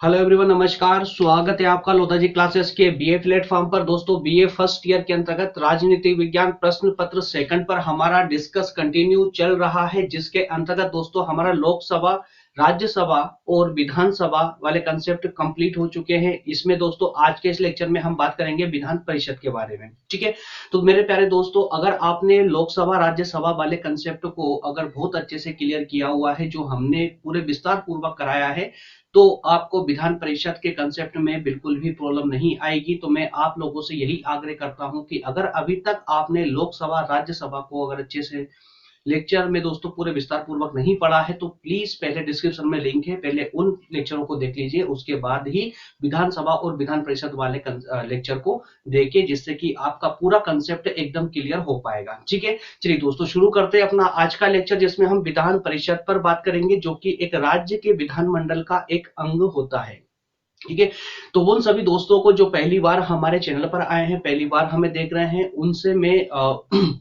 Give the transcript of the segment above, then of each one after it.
Hello everyone, नमस्कार। स्वागत है आपका लोधा जी क्लासेस के बीए प्लेटफॉर्म पर। दोस्तों, बीए फर्स्ट ईयर के अंतर्गत राजनीतिक विज्ञान प्रश्न पत्र सेकंड पर हमारा डिस्कस कंटिन्यू चल रहा है, जिसके अंतर्गत दोस्तों हमारा लोकसभा, राज्यसभा और विधानसभा वाले कंसेप्ट कंप्लीट हो चुके हैं। इसमें दोस्तों आज के इस लेक्चर में हम बात करेंगे विधान परिषद के बारे में। ठीक है, तो मेरे प्यारे दोस्तों, अगर आपने लोकसभा राज्यसभा वाले कंसेप्ट को अगर बहुत अच्छे से क्लियर किया हुआ है, जो हमने पूरे विस्तार पूर्वक कराया है, तो आपको विधान परिषद के कंसेप्ट में बिल्कुल भी प्रॉब्लम नहीं आएगी। तो मैं आप लोगों से यही आग्रह करता हूं कि अगर अभी तक आपने लोकसभा राज्यसभा को अगर अच्छे से लेक्चर में दोस्तों पूरे विस्तार पूर्वक नहीं पढ़ा है, तो प्लीज पहले डिस्क्रिप्शन में लिंक है, पहले उन लेक्चरों को देख लीजिए, उसके बाद ही विधानसभा और विधान परिषद वाले लेक्चर को देखिए, जिससे कि आपका पूरा कंसेप्ट एकदम क्लियर हो पाएगा। ठीक है, चलिए दोस्तों शुरू करते हैं अपना आज का लेक्चर, जिसमें हम विधान परिषद पर बात करेंगे, जो कि एक राज्य के विधानमंडल का एक अंग होता है। ठीक है, तो उन सभी दोस्तों को जो पहली बार हमारे चैनल पर आए हैं, पहली बार हमें देख रहे हैं, उनसे मैं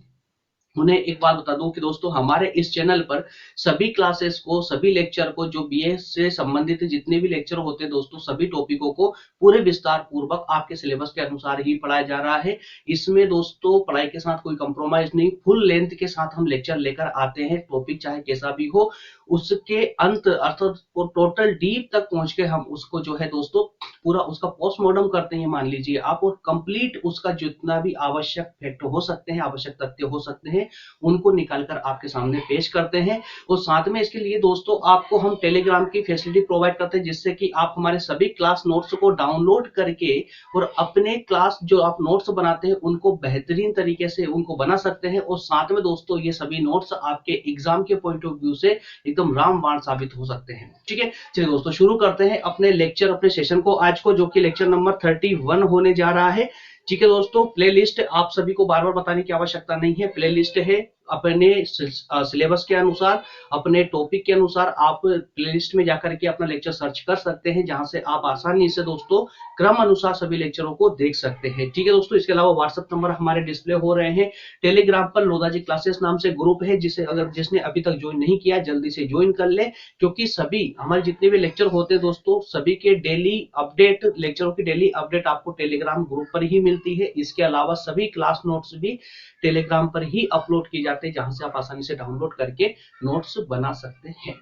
उन्हें एक बात बता दूं कि दोस्तों हमारे इस चैनल पर सभी क्लासेस को, सभी लेक्चर को, जो बीए से संबंधित जितने भी लेक्चर होते हैं दोस्तों, सभी टॉपिकों को पूरे विस्तार पूर्वक आपके सिलेबस के अनुसार ही पढ़ाया जा रहा है। इसमें दोस्तों पढ़ाई के साथ कोई कंप्रोमाइज नहीं, फुल लेंथ के साथ हम लेक्चर लेकर आते हैं। टॉपिक चाहे कैसा भी हो, उसके अंत अर्थात टोटल डीप तक पहुंच के हम उसको जो है दोस्तों पूरा उसका पोस्टमार्टम करते हैं, मान लीजिए आप, और कंप्लीट उसका जितना भी आवश्यक फैक्ट हो सकते हैं, आवश्यक तथ्य हो सकते हैं, उनको निकालकर आपके सामने पेश करते हैं। और साथ में इसके लिए दोस्तों आपको हम टेलीग्राम की फैसिलिटी प्रोवाइड करते हैं, जिससे कि आप हमारे सभी क्लास नोट्स को डाउनलोड करके और अपने क्लास जो आप नोट्स बनाते हैं उनको बेहतरीन तरीके से उनको बना सकते हैं। और साथ में दोस्तों ये सभी नोट्स आपके एग्जाम के पॉइंट ऑफ व्यू से एकदम रामबाण साबित हो सकते हैं। ठीक है, चलिए दोस्तों शुरू करते हैं अपने लेक्चर, अपने सेशन को आज को, जो कि लेक्चर नंबर 31 होने जा रहा है। ठीक है दोस्तों, प्लेलिस्ट आप सभी को बार बार बताने की आवश्यकता नहीं है। प्लेलिस्ट है अपने सिलेबस के अनुसार, अपने टॉपिक के अनुसार आप प्लेलिस्ट में जाकर के अपना लेक्चर सर्च कर सकते हैं, जहां से आप आसानी से दोस्तों क्रम अनुसार सभी लेक्चरों को देख सकते हैं। ठीक है दोस्तों, इसके अलावा व्हाट्सएप नंबर हमारे डिस्प्ले हो रहे हैं। टेलीग्राम पर लोधा जी क्लासेस नाम से ग्रुप है, जिसे अगर जिसने अभी तक ज्वाइन नहीं किया जल्दी से ज्वाइन कर ले, क्योंकि सभी हमारे जितने भी लेक्चर होते हैं दोस्तों, सभी के डेली अपडेट, लेक्चरों की डेली अपडेट आपको टेलीग्राम ग्रुप पर ही मिलती है। इसके अलावा सभी क्लास नोट्स भी टेलीग्राम पर ही अपलोड किए जाते हैं, जहां से आप आसानी से डाउनलोड करके नोट्स बना सकते हैं।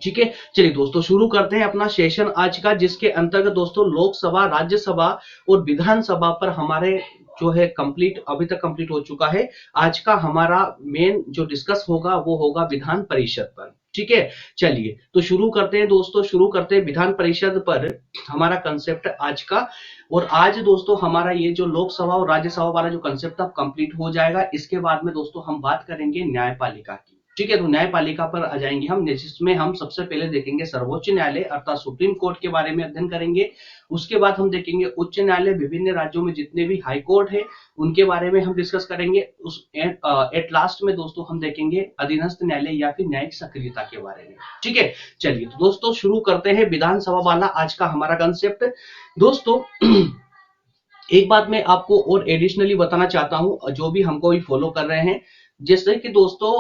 ठीक है, चलिए दोस्तों शुरू करते हैं अपना सेशन आज का, जिसके अंतर्गत दोस्तों लोकसभा, राज्यसभा और विधानसभा पर हमारे जो है कंप्लीट, अभी तक कंप्लीट हो चुका है। आज का हमारा मेन जो डिस्कस होगा वो होगा विधान परिषद पर। ठीक है, चलिए तो शुरू करते हैं दोस्तों, शुरू करते हैं विधान परिषद पर हमारा कंसेप्ट आज का। और आज दोस्तों हमारा ये जो लोकसभा और राज्यसभा वाला जो कंसेप्ट अब कंप्लीट हो जाएगा। इसके बाद में दोस्तों हम बात करेंगे न्यायपालिका की। ठीक है, तो न्यायपालिका पर आ जाएंगे हम, जिसमें हम सबसे पहले देखेंगे सर्वोच्च न्यायालय अर्थात सुप्रीम कोर्ट के बारे में अध्ययन करेंगे। उसके बाद हम देखेंगे उच्च न्यायालय, विभिन्न राज्यों में जितने भी हाई कोर्ट है उनके बारे में हम डिस्कस करेंगे। उस एट लास्ट में दोस्तों हम देखेंगे अधीनस्थ न्यायालय या फिर न्यायिक सक्रियता के बारे में। ठीक है, चलिए तो दोस्तों शुरू करते हैं विधानसभा वाला आज का हमारा कंसेप्ट। दोस्तों एक बात मैं आपको और एडिशनली बताना चाहता हूं, जो भी हमको भी फॉलो कर रहे हैं, जैसे कि दोस्तों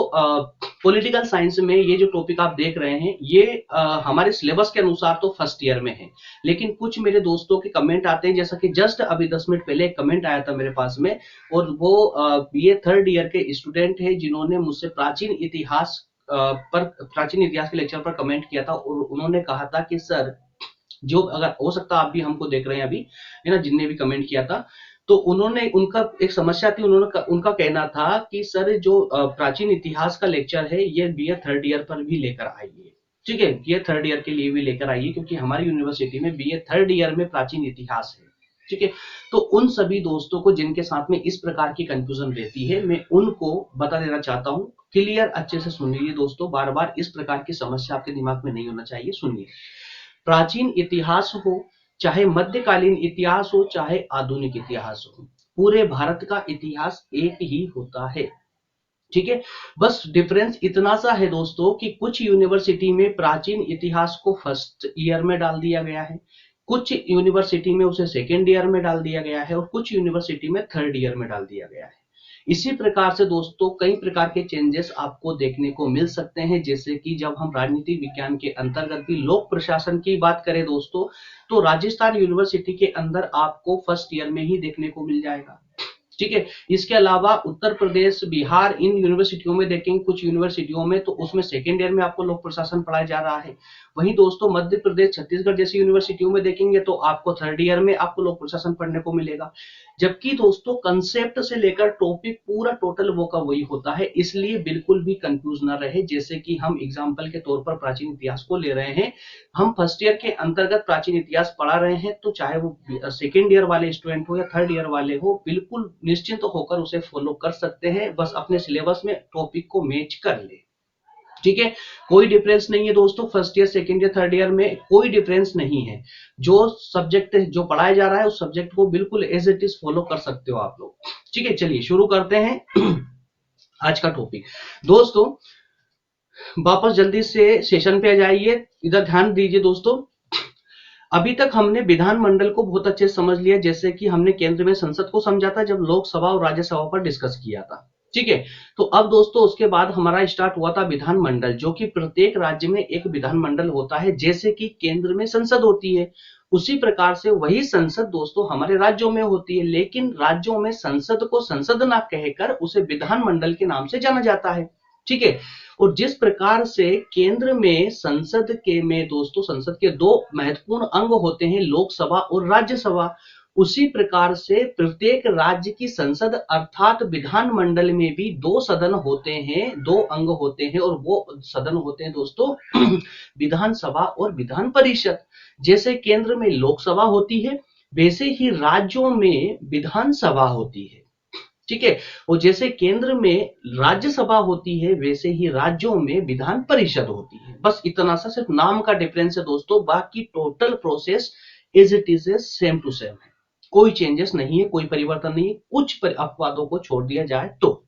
पॉलिटिकल साइंस में ये जो टॉपिक आप देख रहे हैं, ये हमारे सिलेबस के अनुसार तो फर्स्ट ईयर में है, लेकिन कुछ मेरे दोस्तों के कमेंट आते हैं, जैसा कि जस्ट अभी 10 मिनट पहले एक कमेंट आया था मेरे पास में, और वो बीए थर्ड ईयर के स्टूडेंट है, जिन्होंने मुझसे प्राचीन इतिहास के लेक्चर पर कमेंट किया था। और उन्होंने कहा था कि सर, जो अगर हो सकता आप भी हमको देख रहे हैं अभी, है ना, जिनने भी कमेंट किया था, तो उन्होंने, उनका एक समस्या थी, उनका कहना था कि सर जो प्राचीन इतिहास का लेक्चर है ये बीए थर्ड ईयर पर भी लेकर आइए। ठीक है, बीए थर्ड ईयर के लिए भी लेकर आइए, क्योंकि हमारी यूनिवर्सिटी में बीए थर्ड ईयर में प्राचीन इतिहास है। ठीक है, तो उन सभी दोस्तों को जिनके साथ में इस प्रकार की कंफ्यूजन रहती है, मैं उनको बता देना चाहता हूं, क्लियर अच्छे से सुन लीजिए दोस्तों, बार बार इस प्रकार की समस्या आपके दिमाग में नहीं होना चाहिए। सुनिए, प्राचीन इतिहास हो, चाहे मध्यकालीन इतिहास हो, चाहे आधुनिक इतिहास हो, पूरे भारत का इतिहास एक ही होता है। ठीक है, बस डिफरेंस इतना सा है दोस्तों कि कुछ यूनिवर्सिटी में प्राचीन इतिहास को फर्स्ट ईयर में डाल दिया गया है, कुछ यूनिवर्सिटी में उसे सेकेंड ईयर में डाल दिया गया है, और कुछ यूनिवर्सिटी में थर्ड ईयर में डाल दिया गया है। इसी प्रकार से दोस्तों कई प्रकार के चेंजेस आपको देखने को मिल सकते हैं, जैसे कि जब हम राजनीति विज्ञान के अंतर्गत भी लोक प्रशासन की बात करें दोस्तों, तो राजस्थान यूनिवर्सिटी के अंदर आपको फर्स्ट ईयर में ही देखने को मिल जाएगा। ठीक है, इसके अलावा उत्तर प्रदेश, बिहार, इन यूनिवर्सिटियों में देखेंगे, कुछ यूनिवर्सिटियों में तो उसमें सेकेंड ईयर में आपको लोक प्रशासन पढ़ाया जा रहा है। वहीं दोस्तों मध्य प्रदेश, छत्तीसगढ़ जैसी यूनिवर्सिटियों में देखेंगे तो आपको थर्ड ईयर में आपको लोक प्रशासन पढ़ने को मिलेगा। जबकि दोस्तों कंसेप्ट से लेकर टॉपिक पूरा टोटल वो का वही होता है, इसलिए बिल्कुल भी कंफ्यूज ना रहे। जैसे कि हम एग्जाम्पल के तौर पर प्राचीन इतिहास को ले रहे हैं, हम फर्स्ट ईयर के अंतर्गत प्राचीन इतिहास पढ़ा रहे हैं, तो चाहे वो सेकेंड ईयर वाले स्टूडेंट हो या थर्ड ईयर वाले हो, बिल्कुल निश्चिंत होकर उसे फॉलो कर सकते हैं, बस अपने सिलेबस में टॉपिक को मैच कर ले। ठीक है, कोई डिफरेंस नहीं है दोस्तों, first year, second year, third year में कोई डिफरेंस नहीं है। जो सब्जेक्ट जो पढ़ाया जा रहा है उस सब्जेक्ट को बिल्कुल एज इट इज फॉलो कर सकते हो आप लोग। ठीक है, चलिए शुरू करते हैं आज का टॉपिक। दोस्तों वापस जल्दी से सेशन पे आ जाइए, इधर ध्यान दीजिए दोस्तों। अभी तक हमने विधानमंडल को बहुत अच्छे से समझ लिया, जैसे कि हमने केंद्र में संसद को समझा था जब लोकसभा और राज्यसभा पर डिस्कस किया था। ठीक है, तो अब दोस्तों उसके बाद हमारा स्टार्ट हुआ था विधानमंडल, जो कि प्रत्येक राज्य में एक विधानमंडल होता है, जैसे कि केंद्र में संसद होती है, उसी प्रकार से वही संसद दोस्तों हमारे राज्यों में होती है। लेकिन राज्यों में संसद को संसद ना कहकर उसे विधानमंडल के नाम से जाना जाता है। ठीक है, और जिस प्रकार से केंद्र में संसद के में दोस्तों संसद के दो महत्वपूर्ण अंग होते हैं, लोकसभा और राज्यसभा, उसी प्रकार से प्रत्येक राज्य की संसद अर्थात विधानमंडल में भी दो सदन होते हैं, दो अंग होते हैं, और वो सदन होते हैं दोस्तों विधानसभा और विधान परिषद। जैसे केंद्र में लोकसभा होती है, वैसे ही राज्यों में विधानसभा होती है। ठीक है, और जैसे केंद्र में राज्यसभा होती है, वैसे ही राज्यों में विधान परिषद होती है। बस इतना सा सिर्फ नाम का डिफरेंस है दोस्तों, बाकी total process is it is same to same है, कोई चेंजेस नहीं है, कोई परिवर्तन नहीं है, कुछ अपवादों को छोड़ दिया जाए तो।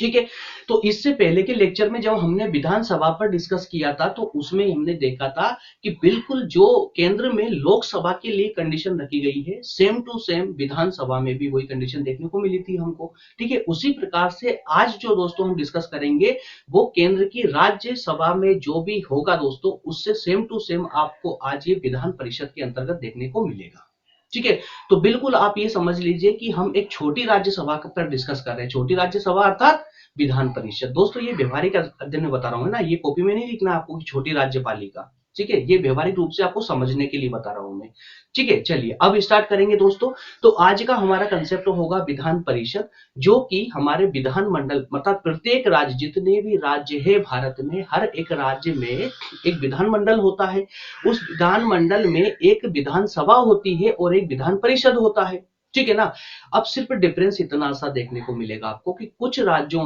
ठीक है, तो इससे पहले के लेक्चर में जब हमने विधानसभा पर डिस्कस किया था, तो उसमें हमने देखा था कि बिल्कुल जो केंद्र में लोकसभा के लिए कंडीशन रखी गई है, सेम टू सेम विधानसभा में भी वही कंडीशन देखने को मिली थी हमको। ठीक है, उसी प्रकार से आज जो दोस्तों हम डिस्कस करेंगे वो केंद्र की राज्यसभा में जो भी होगा दोस्तों, उससे सेम टू सेम आपको आज ये विधान परिषद के अंतर्गत देखने को मिलेगा। ठीक है, तो बिल्कुल आप ये समझ लीजिए कि हम एक छोटी राज्यसभा पर डिस्कस कर रहे हैं, छोटी राज्यसभा अर्थात विधान परिषद। दोस्तों ये व्यवहारिक अध्ययन में बता रहा हूँ ना, ये कॉपी में नहीं लिखना आपको कि छोटी राज्यपालिका। ठीक है, ये व्यवहारिक रूप से आपको समझने के लिए बता रहा हूं मैं। ठीक है, चलिए अब स्टार्ट करेंगे दोस्तों। तो आज का हमारा कंसेप्ट होगा विधान परिषद, जो कि हमारे विधानमंडल मतलब प्रत्येक राज्य, जितने भी राज्य है भारत में, हर एक राज्य में एक विधानमंडल होता है। उस विधानमंडल में एक विधानसभा होती है और एक विधान परिषद होता है। ठीक है ना, अब सिर्फ डिफरेंस इतना सा देखने को मिलेगा आपको कि कुछ राज्यों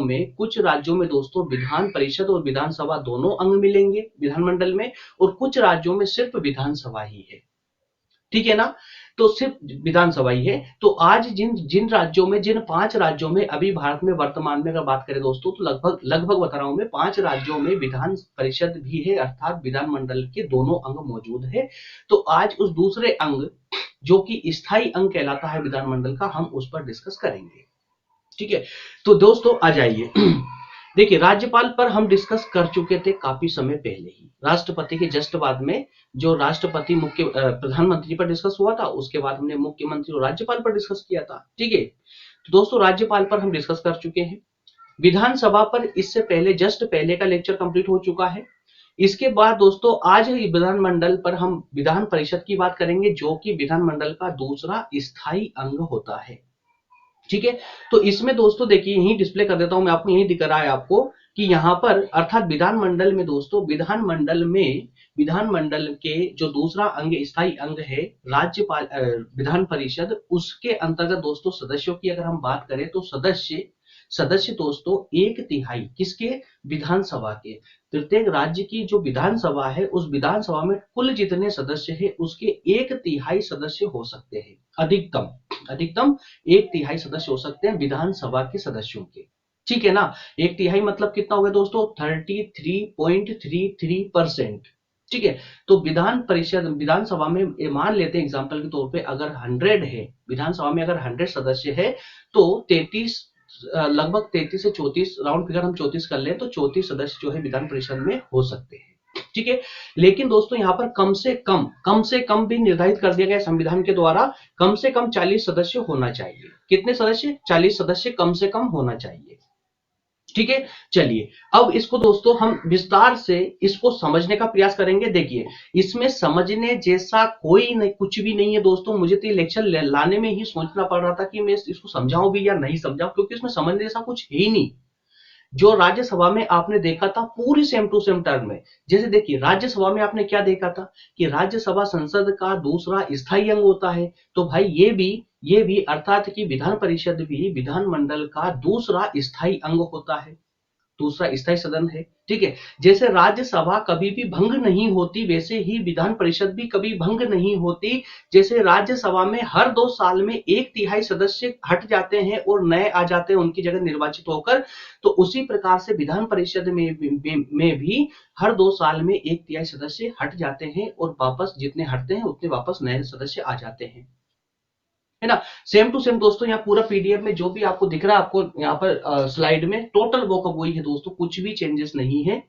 में दोस्तों विधान परिषद और विधानसभा दोनों अंग मिलेंगे विधानमंडल में, और कुछ राज्यों में सिर्फ विधानसभा ही है। ठीक है ना, तो सिर्फ विधानसभा ही है। तो आज जिन राज्यों में, जिन 5 राज्यों में अभी भारत में वर्तमान में अगर बात करें दोस्तों, तो लगभग बता रहा हूं मैं, 5 राज्यों में विधान परिषद भी है, अर्थात विधानमंडल के दोनों अंग मौजूद है। तो आज उस दूसरे अंग जो कि स्थायी अंग कहलाता है विधानमंडल का, हम उस पर डिस्कस करेंगे। ठीक है, तो दोस्तों आ जाइए देखिए, राज्यपाल पर हम डिस्कस कर चुके थे काफी समय पहले ही, राष्ट्रपति के जस्ट बाद में जो राष्ट्रपति प्रधानमंत्री पर डिस्कस हुआ था, उसके बाद हमने मुख्यमंत्री और राज्यपाल पर डिस्कस किया था। ठीक है, तो दोस्तों राज्यपाल पर हम डिस्कस कर चुके हैं। विधानसभा पर इससे पहले जस्ट पहले का लेक्चर कंप्लीट हो चुका है। इसके बाद दोस्तों आज विधानमंडल पर हम विधान परिषद की बात करेंगे, जो कि विधानमंडल का दूसरा स्थायी अंग होता है। ठीक है, तो इसमें दोस्तों देखिए, यही डिस्प्ले कर देता हूं मैं आपको, यही दिख रहा है आपको कि यहाँ पर अर्थात विधानमंडल में दोस्तों, विधानमंडल के जो दूसरा अंग, स्थायी अंग है राज्यपाल, विधान परिषद, उसके अंतर्गत दोस्तों सदस्यों की अगर हम बात करें तो सदस्य दोस्तों 1/3 किसके, विधानसभा के। प्रत्येक राज्य की जो विधानसभा है, उस विधानसभा में कुल जितने सदस्य है उसके 1/3 सदस्य हो सकते हैं, अधिकतम 1/3 सदस्य हो सकते हैं विधानसभा के सदस्यों के। ठीक है ना, 1/3 मतलब कितना हो गया दोस्तों, 33.33%। ठीक है, तो विधानसभा में मान लेते हैं एग्जांपल के तौर पे, अगर 100 है विधानसभा में, अगर 100 सदस्य है तो 33 लगभग 33 से 34, राउंड फिगर हम 34 कर लें तो 34 सदस्य जो है विधान परिषद में हो सकते हैं, ठीक है। लेकिन दोस्तों यहाँ पर कम से कम भी निर्धारित कर दिया गया संविधान के द्वारा, कम से कम 40 सदस्य होना चाहिए। कितने सदस्य? 40 सदस्य कम से कम होना चाहिए, ठीक है। चलिए अब इसको दोस्तों हम विस्तार से इसको समझने का प्रयास करेंगे। देखिए इसमें समझने जैसा कोई नहीं, कुछ भी नहीं है दोस्तों। मुझे तो ये लेक्चर लाने में ही सोचना पड़ रहा था कि मैं इसको समझाऊं भी या नहीं समझाऊं, क्योंकि इसमें समझने जैसा कुछ है ही नहीं। जो राज्यसभा में आपने देखा था पूरी सेम टू सेम टर्म में, जैसे देखिए राज्यसभा में आपने क्या देखा था कि राज्यसभा संसद का दूसरा स्थायी अंग होता है। तो भाई ये भी अर्थात कि विधान परिषद भी विधानमंडल का दूसरा स्थायी अंग होता है, दूसरा स्थायी सदन है, ठीक है। जैसे राज्यसभा कभी भी भंग नहीं होती, वैसे ही विधान परिषद भी कभी भंग नहीं होती। जैसे राज्यसभा में हर 2 साल में 1/3 सदस्य हट जाते हैं और नए आ जाते हैं उनकी जगह निर्वाचित होकर, तो उसी प्रकार से विधान परिषद में भी हर 2 साल में 1/3 सदस्य हट जाते हैं और वापस जितने हटते हैं उतने वापस नए सदस्य आ जाते हैं, है ना। सेम टू सेम दोस्तों यहाँ पूरा पीडीएफ में जो भी आपको दिख रहा है, आपको यहाँ पर स्लाइड में टोटल वो का वही है दोस्तों, कुछ भी चेंजेस नहीं है,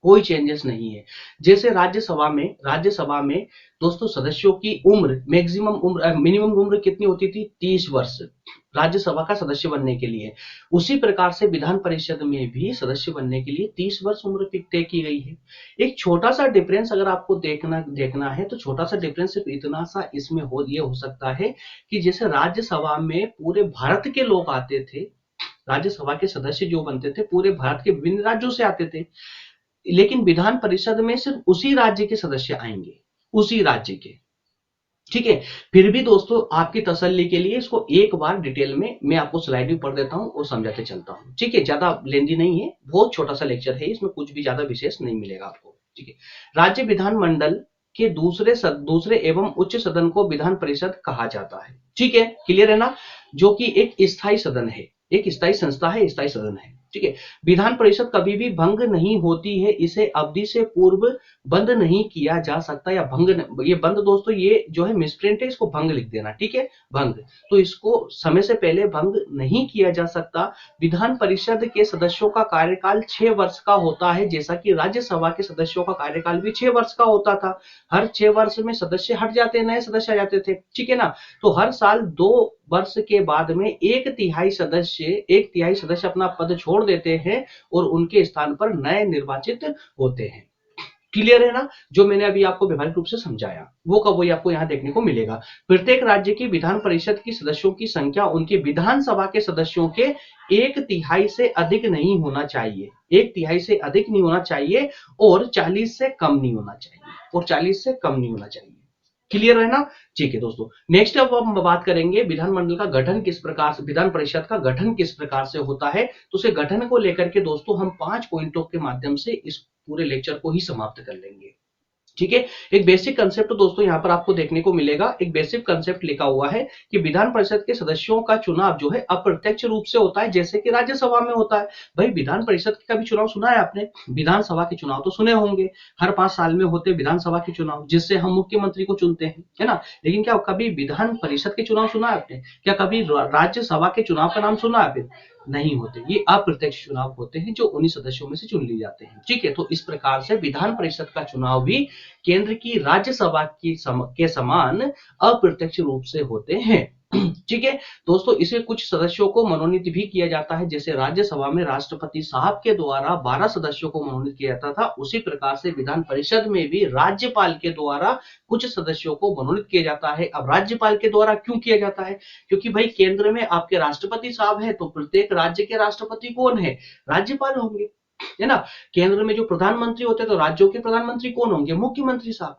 कोई चेंजेस नहीं है। जैसे राज्यसभा में दोस्तों सदस्यों की उम्र मिनिमम उम्र कितनी होती थी? 30 वर्ष राज्यसभा का सदस्य बनने के लिए। उसी प्रकार से विधान परिषद में भी सदस्य बनने के लिए 30 वर्ष उम्र तय की गई है। एक छोटा सा डिफरेंस अगर आपको देखना है तो छोटा सा डिफरेंस सिर्फ इतना सा इसमें ये हो सकता है कि जैसे राज्यसभा में पूरे भारत के लोग आते थे, राज्यसभा के सदस्य जो बनते थे पूरे भारत के विभिन्न राज्यों से आते थे, लेकिन विधान परिषद में सिर्फ उसी राज्य के सदस्य आएंगे, उसी राज्य के, ठीक है। फिर भी दोस्तों आपकी तसल्ली के लिए इसको एक बार डिटेल में मैं आपको स्लाइड भी पढ़ देता हूं और समझाते चलता हूं, ठीक है। ज्यादा लेंदी नहीं है, बहुत छोटा सा लेक्चर है, इसमें कुछ भी ज्यादा विशेष नहीं मिलेगा आपको, ठीक है। राज्य विधानमंडल के दूसरे एवं उच्च सदन को विधान परिषद कहा जाता है, ठीक है, क्लियर है ना। जो कि एक स्थायी सदन है, एक स्थायी संस्था है, स्थायी सदन है, ठीक है। विधान परिषद कभी भी भंग नहीं होती है, इसे अवधि से पूर्व बंद नहीं किया जा सकता, या ये बंद दोस्तों ये जो है मिसप्रिंट है, इसको भंग लिख देना, ठीक है, भंग। तो इसको समय से पहले भंग नहीं किया जा सकता। विधान परिषद के सदस्यों का कार्यकाल 6 वर्ष का होता है, जैसा कि राज्यसभा के सदस्यों का कार्यकाल भी 6 वर्ष का होता था। हर 6 वर्ष में सदस्य हट जाते, नए सदस्य आ जाते थे, ठीक है ना। तो हर साल 2 वर्ष के बाद में 1/3 सदस्य अपना पद छोड़ देते हैं और उनके स्थान पर नए निर्वाचित होते हैं, क्लियर है ना। जो मैंने अभी आपको व्यवहारिक रूप से समझाया वो का वही आपको यहाँ देखने को मिलेगा। प्रत्येक राज्य की विधान परिषद की सदस्यों की संख्या उनकी विधानसभा के सदस्यों के 1/3 से अधिक नहीं होना चाहिए, 1/3 से अधिक नहीं होना चाहिए और 40 से कम नहीं होना चाहिए, क्लियर है ना। ठीक है दोस्तों, नेक्स्ट अब हम बात करेंगे विधानमंडल का गठन किस प्रकार से, विधान परिषद का गठन किस प्रकार से होता है। तो उसे गठन को लेकर के दोस्तों हम 5 पॉइंटों के माध्यम से इस पूरे लेक्चर को ही समाप्त कर लेंगे, ठीक है। एक बेसिक कंसेप्ट दोस्तों यहाँ पर आपको देखने को मिलेगा, एक बेसिक कंसेप्ट लिखा हुआ है कि विधान परिषद के सदस्यों का चुनाव जो है अप्रत्यक्ष रूप से होता है, जैसे कि राज्यसभा में होता है। भाई विधान परिषद का भी चुनाव सुना है आपने, विधानसभा के चुनाव तो सुने होंगे, हर 5 साल में होते विधानसभा के चुनाव, जिससे हम मुख्यमंत्री को चुनते हैं, है ना। लेकिन क्या कभी विधान परिषद के चुनाव सुना है आपने? क्या कभी राज्यसभा के चुनाव का नाम सुना है आपने? नहीं होते, ये अप्रत्यक्ष चुनाव होते हैं जो उन्हीं सदस्यों में से चुन लिए जाते हैं, ठीक है। तो इस प्रकार से विधान परिषद का चुनाव भी केंद्र की राज्यसभा के समान अप्रत्यक्ष रूप से होते हैं, ठीक है दोस्तों। इसे कुछ सदस्यों को मनोनीत भी किया जाता है, जैसे राज्यसभा में राष्ट्रपति साहब के द्वारा 12 सदस्यों को मनोनीत किया जाता था, उसी प्रकार से विधान परिषद में भी राज्यपाल के द्वारा कुछ सदस्यों को मनोनीत किया जाता है। अब राज्यपाल के द्वारा क्यों किया जाता है? क्योंकि भाई केंद्र में आपके राष्ट्रपति साहब है, तो प्रत्येक राज्य के राष्ट्रपति कौन है? राज्यपाल होंगे, है ना। केंद्र में जो प्रधानमंत्री होते हैं तो राज्यों के प्रधानमंत्री कौन होंगे? मुख्यमंत्री साहब,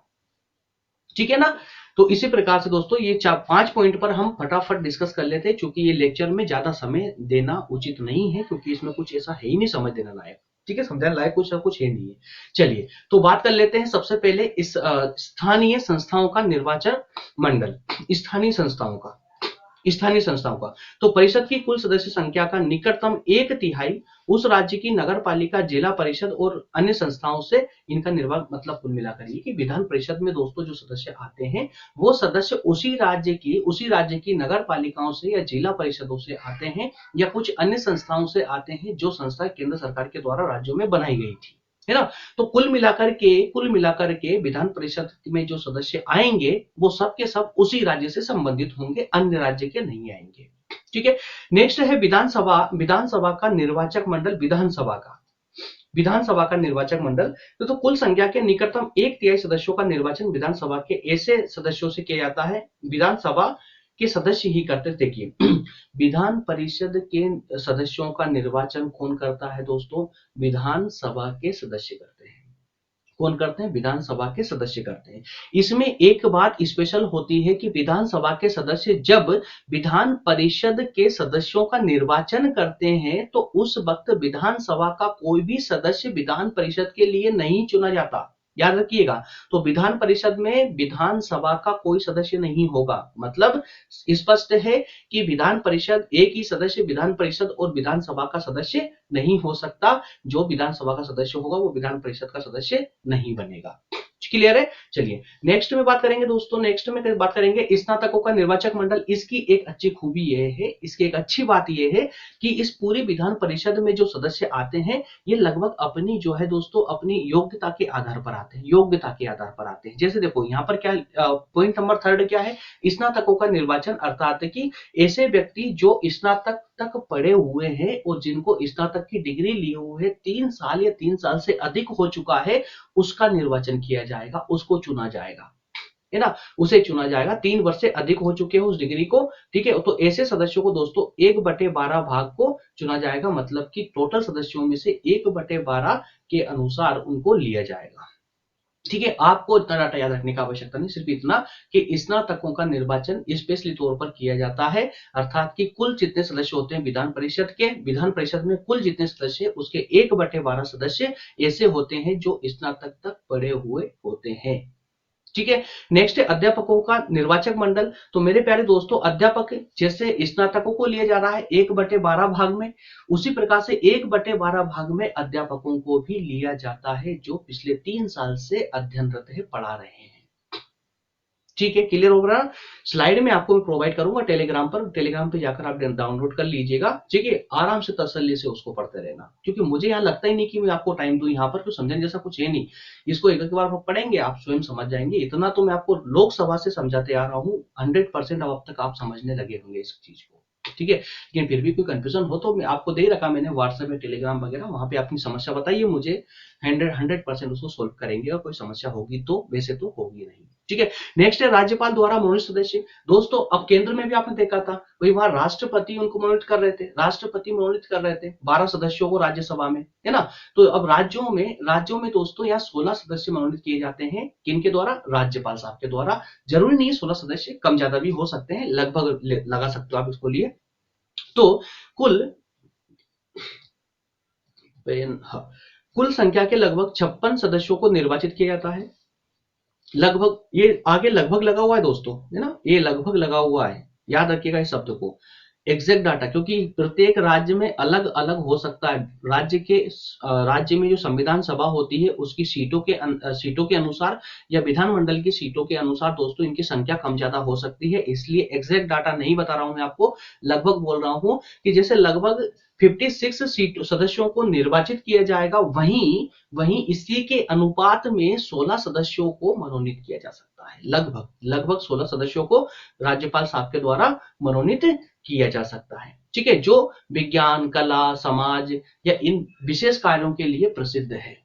ठीक है ना। तो इसी प्रकार से दोस्तों ये 5 पॉइंट पर हम फटाफट डिस्कस कर लेते हैं, क्योंकि ये लेक्चर में ज्यादा समय देना उचित नहीं है, क्योंकि इसमें कुछ ऐसा है ही नहीं समझ देने लायक, ठीक है, समझाने लायक कुछ है नहीं है। चलिए तो बात कर लेते हैं सबसे पहले इस स्थानीय संस्थाओं का निर्वाचन मंडल, स्थानीय संस्थाओं का। तो परिषद की कुल सदस्य संख्या का निकटतम 1/3 उस राज्य की नगर पालिका, जिला परिषद और अन्य संस्थाओं से इनका निर्वाह, मतलब कुल मिलाकर ये कि विधान परिषद में दोस्तों जो सदस्य आते हैं वो सदस्य उसी राज्य की नगर पालिकाओं से या जिला परिषदों से आते हैं या कुछ अन्य संस्थाओं से आते हैं जो संस्था केंद्र सरकार के द्वारा राज्यों में बनाई गई थी, है ना। तो कुल मिलाकर के विधान परिषद में जो सदस्य आएंगे वो सब के सब उसी राज्य से संबंधित होंगे, अन्य राज्य के नहीं आएंगे। ठीक है। नेक्स्ट है विधानसभा का निर्वाचक मंडल। विधानसभा का निर्वाचक मंडल तो कुल संख्या के निकटतम 1/3 सदस्यों का निर्वाचन विधानसभा के ऐसे सदस्यों से किया जाता है, विधानसभा के सदस्य ही करते। देखिए विधान परिषद के सदस्यों का निर्वाचन कौन करता है दोस्तों? विधानसभा के सदस्य करते हैं। कौन करते हैं? विधानसभा के सदस्य करते हैं। इसमें एक बात स्पेशल होती है कि विधानसभा के सदस्य जब विधान परिषद के सदस्यों का निर्वाचन करते हैं तो उस वक्त विधानसभा का कोई भी सदस्य विधान परिषद के लिए नहीं चुना जाता। याद रखिएगा। तो विधान परिषद में विधानसभा का कोई सदस्य नहीं होगा, मतलब स्पष्ट है कि विधान परिषद एक ही सदस्य विधान परिषद और विधानसभा का सदस्य नहीं हो सकता। जो विधानसभा का सदस्य होगा वो विधान परिषद का सदस्य नहीं बनेगा। क्लियर है? चलिए नेक्स्ट में बात करेंगे दोस्तों, स्नातकों का निर्वाचक मंडल। इसकी एक अच्छी खूबी ये है, इसकी एक अच्छी बात ये है कि इस पूरी विधान परिषद में जो सदस्य आते हैं ये लगभग अपनी जो है दोस्तों अपनी योग्यता के आधार पर आते हैं। जैसे देखो यहाँ पर क्या पॉइंट नंबर 3 क्या है? स्नातकों का निर्वाचन, अर्थात कि ऐसे व्यक्ति जो स्नातक तक पढ़े हुए हैं और जिनको स्नातक की डिग्री लिए हुए 3 साल या 3 साल से अधिक हो चुका है उसका निर्वाचन किया जाएगा, उसको चुना जाएगा, है ना, उसे चुना जाएगा। 3 वर्ष से अधिक हो चुके हैं उस डिग्री को, ठीक है। तो ऐसे सदस्यों को दोस्तों 1/12 भाग को चुना जाएगा, मतलब कि टोटल सदस्यों में से 1/12 के अनुसार उनको लिया जाएगा। ठीक है। आपको इतना डाटा याद रखने की आवश्यकता नहीं, सिर्फ इतना कि स्नातकों का निर्वाचन स्पेशली तौर पर किया जाता है, अर्थात कि कुल जितने सदस्य होते हैं विधान परिषद में कुल जितने सदस्य उसके 1/12 सदस्य ऐसे होते हैं जो स्नातक तक पढ़े हुए होते हैं। ठीक है। नेक्स्ट है अध्यापकों का निर्वाचक मंडल। तो मेरे प्यारे दोस्तों अध्यापक जैसे स्नातकों को लिया जा रहा है 1/12 भाग में, उसी प्रकार से 1/12 भाग में अध्यापकों को भी लिया जाता है जो पिछले 3 साल से अध्ययनरत है, पढ़ा रहे हैं। ठीक है, क्लियर हो रहा? स्लाइड में आपको मैं प्रोवाइड करूंगा टेलीग्राम पे जाकर आप डाउनलोड कर लीजिएगा। ठीक है, आराम से तसल्ली से उसको पढ़ते रहना, क्योंकि मुझे यहाँ लगता ही नहीं कि मैं आपको टाइम दूं यहाँ पर, तो समझने जैसा कुछ है नहीं। इसको एक बार पढ़ेंगे आप स्वयं समझ जाएंगे। इतना तो मैं आपको लोकसभा से समझाते आ रहा हूँ, 100% अब तक आप समझने लगे होंगे इस चीज को। ठीक है, लेकिन फिर भी कोई कंफ्यूजन हो तो मैं आपको दे रखा मैंने व्हाट्सएप में, टेलीग्राम वगैरह, वहां पे अपनी समस्या बताइए मुझे, 100% उसको सोल्व करेंगे। और कोई समस्या होगी तो, वैसे तो होगी नहीं। ठीक है। नेक्स्ट है राज्यपाल द्वारा मनोनीत सदस्य। दोस्तों अब केंद्र में भी आपने देखा था वही वहां राष्ट्रपति उनको मनोनीत कर रहे थे 12 सदस्यों को राज्यसभा में, है ना। तो अब राज्यों में दोस्तों यहाँ 16 सदस्य मनोनीत किए जाते हैं, किनके द्वारा? राज्यपाल साहब के द्वारा। जरूरी नहीं 16 सदस्य, कम ज्यादा भी हो सकते हैं, लगभग लगा सकते हो आप इसको लिए। तो कुल संख्या के लगभग 56 सदस्यों को निर्वाचित किया जाता है। लगभग, ये आगे लगभग लगा हुआ है दोस्तों, है ना, ये लगभग लगा हुआ है, याद रखिएगा इस शब्द को। एग्जैक्ट डाटा, क्योंकि प्रत्येक राज्य में अलग अलग हो सकता है। राज्य में जो संविधान सभा होती है उसकी सीटों के अनुसार या विधानमंडल की सीटों के अनुसार दोस्तों इनकी संख्या कम ज्यादा हो सकती है, इसलिए एग्जैक्ट डाटा नहीं बता रहा हूं मैं आपको, लगभग बोल रहा हूं कि जैसे लगभग 56 सदस्यों को निर्वाचित किया जाएगा, वहीं इसी के अनुपात में 16 सदस्यों को मनोनीत किया जा सकता है। लगभग 16 सदस्यों को राज्यपाल साहब के द्वारा मनोनीत किया जा सकता है। ठीक है, जो विज्ञान, कला, समाज या इन विशेष कार्यों के लिए प्रसिद्ध है।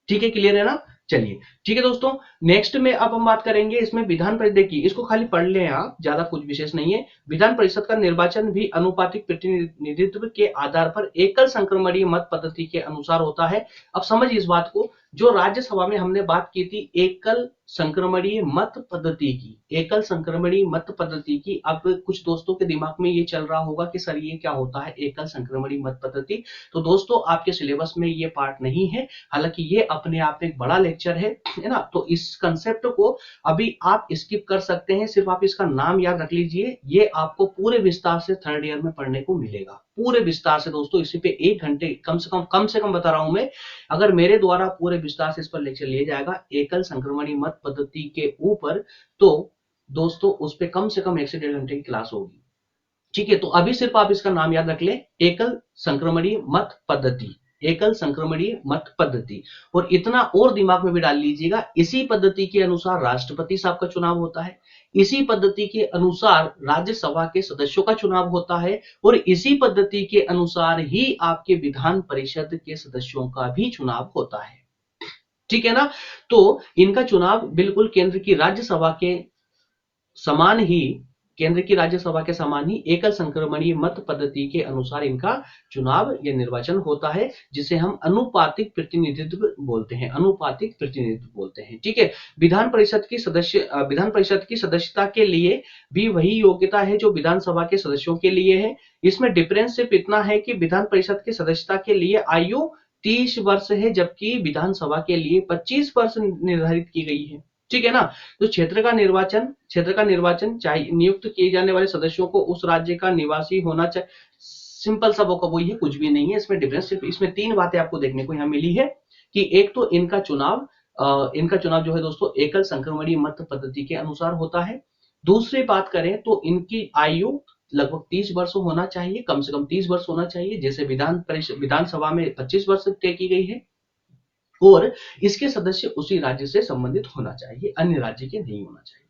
ठीक है, क्लियर है ना? चलिए ठीक है दोस्तों, नेक्स्ट में अब हम बात करेंगे इसमें विधान परिषद। देखिए इसको खाली पढ़ लें आप, ज्यादा कुछ विशेष नहीं है। विधान परिषद का निर्वाचन भी अनुपातिक प्रतिनिधित्व के आधार पर एकल संक्रमणीय मत पद्धति के अनुसार होता है। अब समझिए इस बात को, जो राज्यसभा में हमने बात की थी एकल संक्रमणीय मत पद्धति की, अब कुछ दोस्तों के दिमाग में ये चल रहा होगा कि सर ये क्या होता है एकल संक्रमणीय मत पद्धति। तो दोस्तों आपके सिलेबस में ये पार्ट नहीं है, हालांकि ये अपने आप में एक बड़ा लेक्चर है ना। तो इस कंसेप्ट को अभी आप स्किप कर सकते हैं, सिर्फ आप इसका नाम याद रख लीजिए, ये आपको पूरे विस्तार से 3rd ईयर में पढ़ने को मिलेगा, पूरे विस्तार से दोस्तों, इसी पे 1 घंटे कम से कम बता रहा हूं मैं, अगर मेरे द्वारा पूरे विस्तार से इस पर लेक्चर लिया जाएगा एकल संक्रमणीय मत पद्धति के ऊपर, तो दोस्तों उस पे कम से कम 1 से 1.5 घंटे की क्लास होगी। ठीक है, तो अभी सिर्फ आप इसका नाम याद रख लें, एकल संक्रमणीय मत पद्धति, एकल संक्रमणीय मत पद्धति। और इतना और दिमाग में भी डाल लीजिएगा, इसी पद्धति के अनुसार राष्ट्रपति साहब का चुनाव होता है, इसी पद्धति के अनुसार राज्यसभा के सदस्यों का चुनाव होता है, और इसी पद्धति के अनुसार ही आपके विधान परिषद के सदस्यों का भी चुनाव होता है। ठीक है ना, तो इनका चुनाव बिल्कुल केंद्र की राज्यसभा के समान ही, केंद्र की राज्यसभा के समान ही एकल संक्रमणीय मत पद्धति के अनुसार इनका चुनाव या निर्वाचन होता है, जिसे हम अनुपातिक प्रतिनिधित्व बोलते हैं, अनुपातिक प्रतिनिधित्व बोलते हैं। ठीक है, विधान परिषद की सदस्यता के लिए भी वही योग्यता है जो विधानसभा के सदस्यों के लिए है। इसमें डिफरेंस सिर्फ इतना है कि विधान परिषद की सदस्यता के लिए आयु 30 वर्ष है, जबकि विधानसभा के लिए 25 वर्ष निर्धारित की गई है। ठीक है ना, तो क्षेत्र का निर्वाचन चाहिए, नियुक्त किए जाने वाले सदस्यों को उस राज्य का निवासी होना चाहिए। सिंपल सा वो ही, कुछ भी नहीं है इसमें डिफरेंस। सिर्फ इसमें 3 बातें आपको देखने को यहाँ मिली है कि एक तो इनका चुनाव जो है दोस्तों एकल संक्रमणीय मत पद्धति के अनुसार होता है। दूसरी बात करें तो इनकी आयु लगभग 30 वर्ष होना चाहिए, कम से कम 30 वर्ष होना चाहिए, जैसे विधानसभा में 25 वर्ष तय की गई है। और इसके सदस्य उसी राज्य से संबंधित होना चाहिए, अन्य राज्य के नहीं होना चाहिए।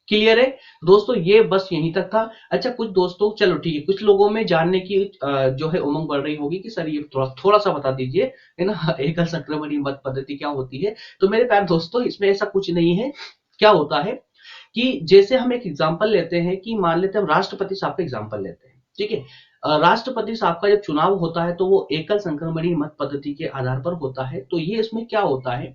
क्लियर है दोस्तों, ये बस यहीं तक था। अच्छा, कुछ दोस्तों, चलो ठीक है, कुछ लोगों में जानने की जो है उमंग बढ़ रही होगी कि सर ये थोड़ा सा बता दीजिए, है ना, एकल संक्रमणीय मत पद्धति क्या होती है। तो मेरे प्यारे दोस्तों, इसमें ऐसा कुछ नहीं है। क्या होता है कि जैसे हम एक एग्जाम्पल लेते हैं, कि मान लेते हैं हम राष्ट्रपति साहब का एग्जाम्पल लेते हैं। ठीक है, राष्ट्रपति साहब का जब चुनाव होता है तो वो एकल संक्रमणीय मत पद्धति के आधार पर होता है। तो ये इसमें क्या होता है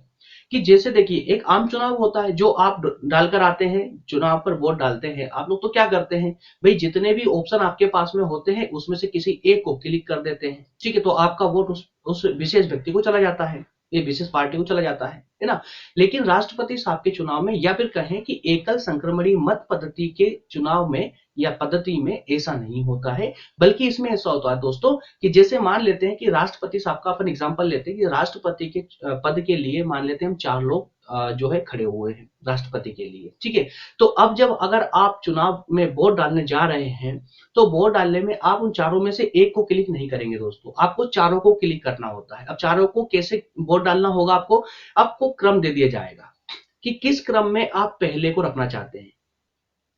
कि जैसे देखिए, एक आम चुनाव होता है जो आप डालकर आते हैं, चुनाव पर वोट डालते हैं आप लोग, तो क्या करते हैं भाई, जितने भी ऑप्शन आपके पास में होते हैं उसमें से किसी एक को क्लिक कर देते हैं। ठीक है, तो आपका वोट उस विशेष व्यक्ति को चला जाता है, ये विशेष पार्टी को चला जाता है ना। लेकिन राष्ट्रपति साहब के चुनाव में, या फिर कहें कि एकल संक्रमणीय मत पद्धति के चुनाव में या पद्धति में ऐसा नहीं होता है, बल्कि इसमें ऐसा होता है दोस्तों कि जैसे मान लेते हैं कि राष्ट्रपति साहब का अपन एग्जांपल लेते हैं कि राष्ट्रपति के पद के लिए मान लेते हैं हम 4 लोग जो है खड़े हुए हैं राष्ट्रपति के लिए। ठीक है, तो अब जब अगर आप चुनाव में वोट डालने जा रहे हैं, तो वोट डालने में आप उन चारों में से एक को क्लिक नहीं करेंगे दोस्तों, आपको चारों को क्लिक करना होता है। अब चारों को कैसे वोट डालना होगा, आपको क्रम दे दिया जाएगा कि किस क्रम में आप पहले को रखना चाहते हैं।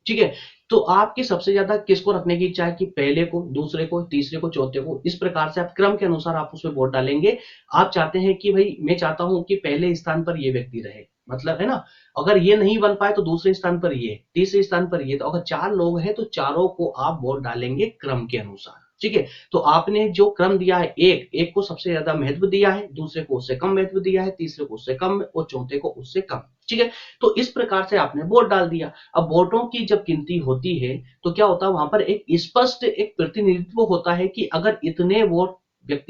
ठीक है, तो आपकी सबसे ज्यादा किसको रखने की इच्छा है कि पहले को, दूसरे को, तीसरे को, चौथे को, इस प्रकार से आप क्रम के अनुसार आप उसमें वोट डालेंगे। आप चाहते हैं कि भाई मैं चाहता हूं कि पहले स्थान पर ये व्यक्ति रहे, मतलब है ना, अगर ये नहीं बन पाए तो दूसरे स्थान पर ये, तीसरे स्थान पर ये। तो अगर 4 लोग हैं तो चारों को आप वोट डालेंगे क्रम के अनुसार। ठीक है, तो आपने जो क्रम दिया है, एक को सबसे ज्यादा महत्व दिया है, दूसरे को उससे कम महत्व दिया है, तीसरे को उससे कम और चौथे को उससे कम। ठीक है, तो इस प्रकार से आपने वोट डाल दिया। अब वोटों की जब गिनती होती है तो क्या होता है, वहां पर एक स्पष्ट एक प्रतिनिधित्व होता है कि अगर इतने वोट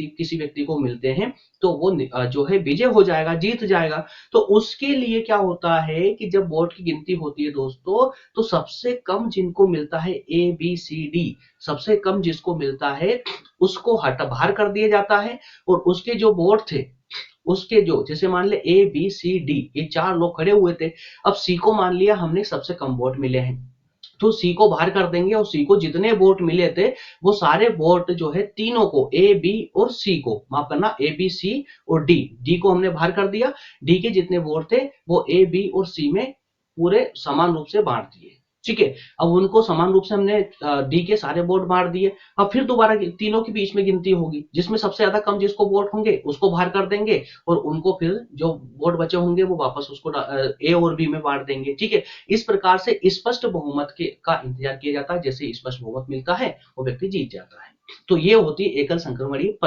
किसी व्यक्ति को मिलते हैं तो वो जो है विजय हो जाएगा, जीत जाएगा। तो उसके लिए क्या होता है कि जब वोट की गिनती होती है दोस्तों, तो सबसे कम जिनको मिलता है ABCD, सबसे कम जिसको मिलता है उसको बाहर कर दिया जाता है, और उसके जो वोट थे, उसके जो, जैसे मान ले ABCD ये 4 लोग खड़े हुए थे, अब C को मान लिया हमने सबसे कम वोट मिले हैं, तो C को बाहर कर देंगे, और C को जितने वोट मिले थे वो सारे वोट जो है तीनों को, A, B और C को, माफ करना, A, B, C और D को हमने बाहर कर दिया। D के जितने वोट थे वो A, B और C में पूरे समान रूप से बांट दिए। ठीक है, अब उनको समान रूप से हमने डी के सारे वोट बांट दिए। अब फिर दोबारा तीनों के बीच में गिनती होगी, जिसमें सबसे ज्यादा कम जिसको वोट होंगे उसको बाहर कर देंगे, और उनको फिर जो वोट बचे होंगे वो वापस उसको ए और बी में बांट देंगे। ठीक है, इस प्रकार से स्पष्ट बहुमत का इंतजार किया जाता है, जैसे स्पष्ट बहुमत मिलता है वो व्यक्ति जीत जाता है। तो ये होती है एकल संक्रमणीय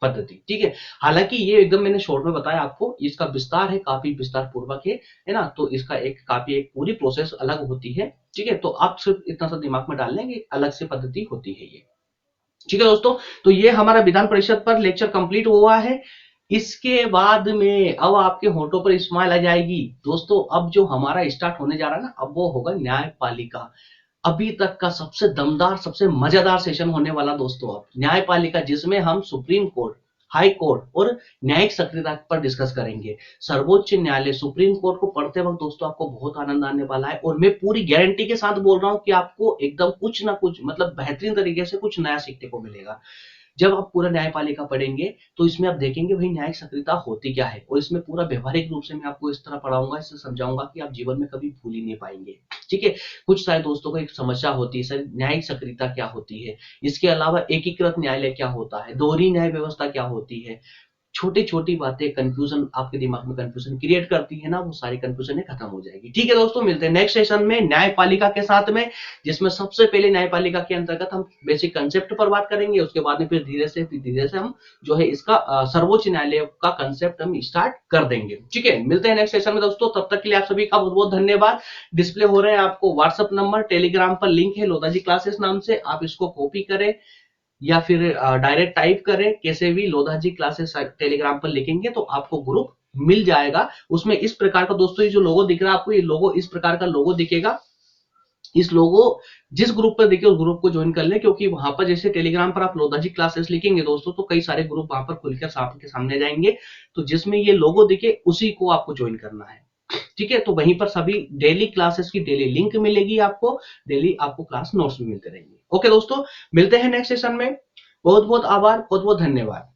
पद्धति। ठीक है, हालांकि ये एकदम मैंने शॉर्ट में बताया आपको, इसका विस्तार है, काफी विस्तार पूर्वक है ना, तो इसका एक पूरी प्रोसेस अलग होती है। ठीक है, तो आप सिर्फ इतना सा दिमाग में डाल लेंगे, अलग से पद्धति होती है ये। ठीक है दोस्तों, तो ये हमारा विधान परिषद पर लेक्चर कंप्लीट हुआ है। इसके बाद में अब आपके होठों पर स्माइल आ जाएगी दोस्तों। अब जो हमारा स्टार्ट होने जा रहा है ना, अब वो होगा न्यायपालिका। अभी तक का सबसे दमदार, सबसे मजेदार सेशन होने वाला दोस्तों अब न्यायपालिका, जिसमें हम सुप्रीम कोर्ट, हाई कोर्ट और न्यायिक सक्रियता पर डिस्कस करेंगे। सर्वोच्च न्यायालय, सुप्रीम कोर्ट को पढ़ते वक्त दोस्तों आपको बहुत आनंद आने वाला है, और मैं पूरी गारंटी के साथ बोल रहा हूं कि आपको एकदम कुछ ना कुछ, मतलब बेहतरीन तरीके से कुछ नया सीखने को मिलेगा। जब आप पूरा न्यायपालिका पढ़ेंगे तो इसमें आप देखेंगे भाई न्यायिक सक्रियता होती क्या है, और इसमें पूरा व्यवहारिक रूप से मैं आपको इस तरह पढ़ाऊंगा, इससे समझाऊंगा कि आप जीवन में कभी भूल ही नहीं पाएंगे। ठीक है। कुछ सारे दोस्तों को एक समस्या होती है, सर न्यायिक सक्रियता क्या होती है, इसके अलावा एकीकृत न्यायालय क्या होता है, दोहरी न्याय व्यवस्था क्या होती है, छोटी छोटी बातें कंफ्यूजन, आपके दिमाग में कंफ्यूजन क्रिएट करती है ना, वो सारी कंफ्यूजन खत्म हो जाएगी। ठीक है दोस्तों, मिलते हैं नेक्स्ट सेशन में न्यायपालिका के साथ में, जिसमें सबसे पहले न्यायपालिका के अंतर्गत हम बेसिक कंसेप्ट पर बात करेंगे, उसके बाद में फिर धीरे से हम जो है इसका सर्वोच्च न्यायालय का कंसेप्ट हम स्टार्ट कर देंगे। ठीक है, मिलते हैं नेक्स्ट सेशन में दोस्तों, तब तक के लिए आप सभी का बहुत बहुत धन्यवाद। डिस्प्ले हो रहे हैं आपको व्हाट्सएप नंबर, टेलीग्राम पर लिंक है लोधाजी क्लासेस नाम से, आप इसको कॉपी करें या फिर डायरेक्ट टाइप करें, कैसे भी लोधाजी क्लासेस टेलीग्राम पर लिखेंगे तो आपको ग्रुप मिल जाएगा। उसमें इस प्रकार का दोस्तों, ये जो लोगो दिख रहा है आपको, ये लोगो इस प्रकार का लोगो दिखेगा। इस लोगो जिस ग्रुप पर देखिए उस ग्रुप को ज्वाइन कर ले, क्योंकि वहां पर जैसे टेलीग्राम पर आप लोधाजी क्लासेस लिखेंगे दोस्तों तो कई सारे ग्रुप वहां पर खुलकर आपके सामने जाएंगे, तो जिसमें ये लोगो दिखे उसी को आपको ज्वाइन करना है। ठीक है, तो वहीं पर सभी डेली क्लासेस की डेली लिंक मिलेगी आपको, डेली आपको क्लास नोट्स भी मिलते रहेंगे। ओके दोस्तों, मिलते हैं नेक्स्ट सेशन में। बहुत बहुत आभार, बहुत बहुत धन्यवाद।